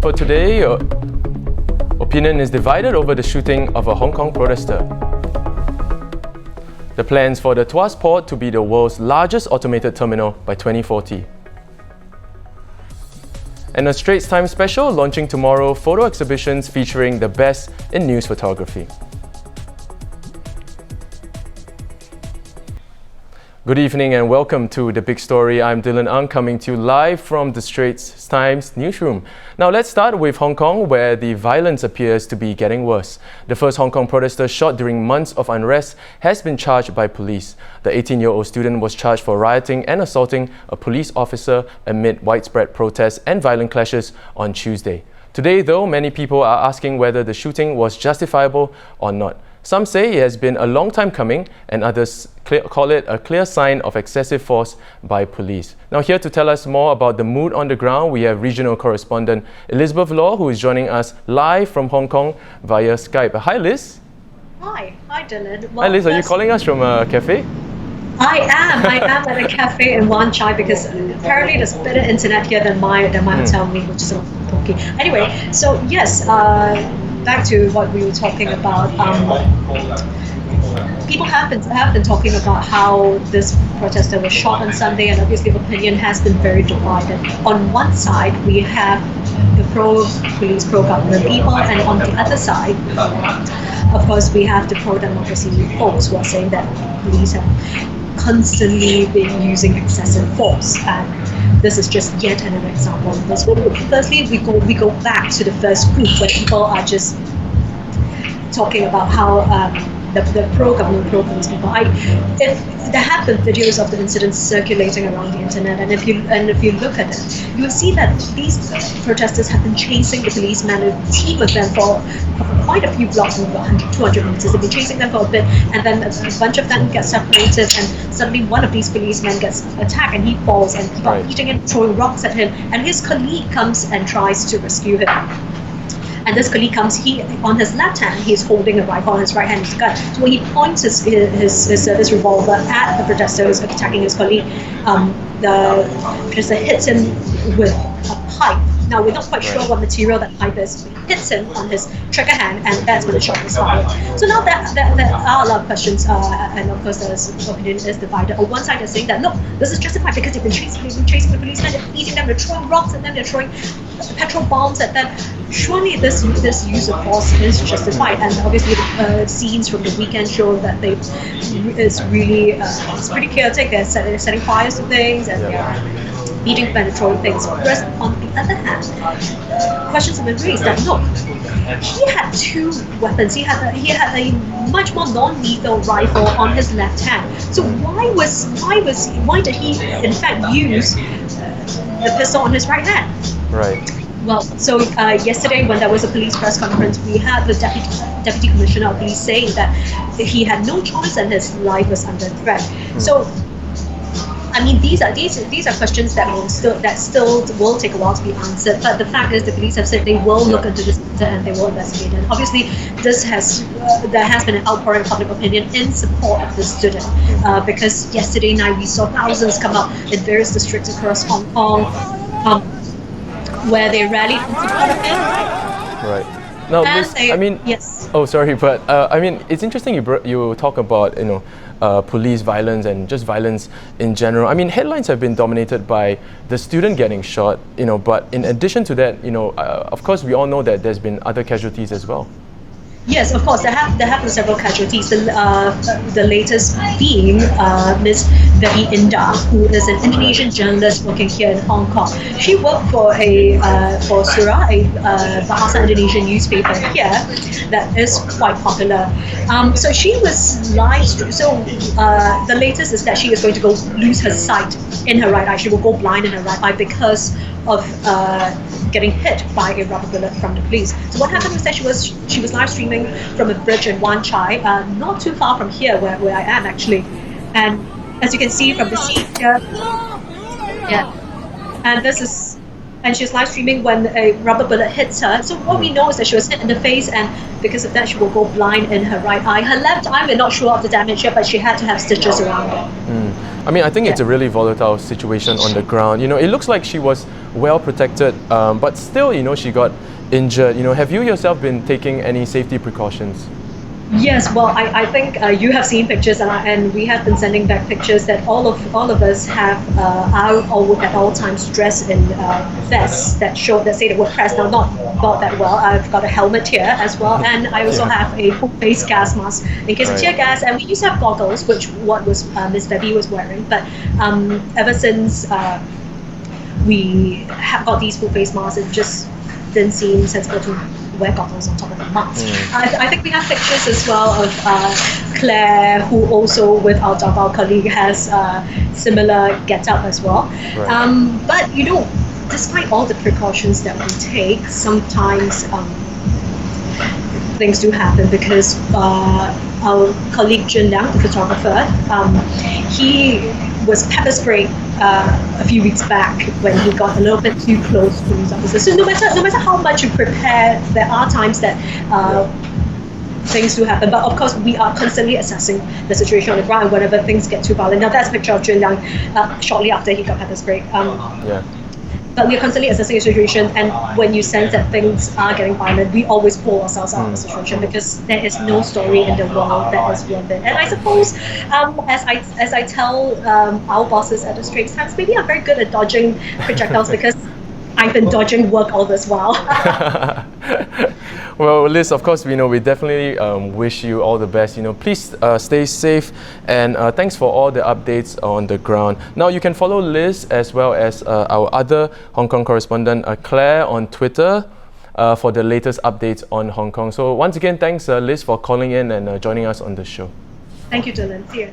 For today, opinion is divided over the shooting of a Hong Kong protester. The plans for the Tuas Port to be the world's largest automated terminal by 2040. And a Straits Times special launching tomorrow, photo exhibitions featuring the best in news photography. Good evening and welcome to The Big Story. I'm Dylan Ang, coming to you live from the Straits Times newsroom. Now let's start with Hong Kong, where the violence appears to be getting worse. The first Hong Kong protester shot during months of unrest has been charged by police. The 18-year-old student was charged for rioting and assaulting a police officer amid widespread protests and violent clashes on Tuesday. Today, though, many people are asking whether the shooting was justifiable or not. Some say it has been a long time coming, and others call it a clear sign of excessive force by police. Now, here to tell us more about the mood on the ground, we have regional correspondent Elizabeth Law, who is joining us live from Hong Kong via Skype. Hi, Liz. Hi Dylan. Hi, Liz. Are you calling us from a cafe? I am at a cafe in Wan Chai because apparently there's better internet here than my hotel room, which is a little pokey. Anyway, so yes, back to what we were talking about. People have been talking about how this protester was shot on Sunday, and obviously opinion has been very divided. On one side, we have the pro-police, pro-government people, and on the other side, of course, we have the pro-democracy folks who are saying that police have constantly been using excessive force, and this is just yet another example of this. Firstly, we go back to the first group where people are just talking about how the pro-government, pro-police people. If there have been videos of the incidents circulating around the internet, and if you look at it, you will see that these protesters have been chasing the policemen, a team of them for quite a few blocks, over 100, 200 meters. They've been chasing them for a bit, and then a bunch of them get separated, and suddenly one of these policemen gets attacked, and he falls, and people are beating him, throwing rocks at him, and his colleague comes and tries to rescue him. And this colleague comes, on his left hand, he's holding a rifle, on his right hand is a gun. So when he points his service revolver at the protester who's attacking his colleague, the protester hits him with a pipe. Now, we're not quite sure what material that pipe is. It hits him on his trigger hand, and that's when the shot is fired. So now there are a lot of questions, and of course, the opinion is divided. On one side, they're saying that, no, this is justified because they've been chasing the policemen, they're beating them, they're throwing rocks at them, they're throwing petrol bombs at them. Surely this use of force is justified, and obviously the scenes from the weekend show that it's pretty chaotic. They're setting fires to things, and they're beating and throwing things. Whereas on the other hand, questions have been raised that look, he had two weapons. He had a much more non-lethal rifle on his left hand. So why did he in fact use the pistol on his right hand? Right. Well, so yesterday when there was a police press conference, we had the deputy commissioner of police saying that he had no choice and his life was under threat. So, I mean, these are questions that still will take a while to be answered. But the fact is, the police have said they will look into this matter and they will investigate. And obviously, there has been an outpouring of public opinion in support of the student, because yesterday night we saw thousands come up in various districts across Hong Kong, where they rallied in support of him. Right. Now, Liz, yes. Oh, sorry, but it's interesting you talk about police violence and just violence in general. I mean, headlines have been dominated by the student getting shot, but in addition to that, of course, we all know that there's been other casualties as well. Yes, of course, there have been several casualties. The latest being Ms. Vivi Indah, who is an Indonesian journalist working here in Hong Kong. She worked for Surah, a Bahasa Indonesian newspaper here that is quite popular. So she was live streamed. So the latest is that she is going to go lose her sight in her right eye. She will go blind in her right eye because of getting hit by a rubber bullet from the police. So what happened was that she was live streaming from a bridge in Wan Chai, not too far from here where I am actually. And as you can see from the scene here, and she's live streaming when a rubber bullet hits her. So what we know is that she was hit in the face, and because of that she will go blind in her right eye. Her left eye, we're not sure of the damage yet, but she had to have stitches around it. I mean, I think it's a really volatile situation on the ground. It looks like she was well protected, but still, she got injured. Have you yourself been taking any safety precautions? Yes, well, I think you have seen pictures, and we have been sending back pictures that all of us have at all times dressed in vests that say the word press. Now, not that well. I've got a helmet here as well, and I also have a full face gas mask in case of tear gas. And we used to have goggles, which Miss Debbie was wearing, but ever since we have got these full face masks, it just didn't seem sensible to wear goggles on top of the mask. I think we have pictures as well of Claire, who also with our Davao colleague has similar get-up as well. Right. But despite all the precautions that we take, sometimes things do happen because our colleague Jun Liang, the photographer, he was pepper sprayed a few weeks back when he got a little bit too close to police officers. So no matter how much you prepare, there are times that things do happen. But of course, we are constantly assessing the situation on the ground whenever things get too violent. Now that's a picture of Jun Liang shortly after he got pepper sprayed. But we are constantly assessing the situation, and when you sense that things are getting violent, we always pull ourselves out of the situation because there is no story in the world that is worth it. And I suppose, as I tell our bosses at the Straits Times, maybe I'm very good at dodging projectiles because I've been dodging work all this while. Well, Liz, of course, we definitely wish you all the best. Please stay safe, and thanks for all the updates on the ground. Now, you can follow Liz as well as our other Hong Kong correspondent, Claire, on Twitter for the latest updates on Hong Kong. So once again, thanks, Liz, for calling in and joining us on the show. Thank you, Dylan. See you.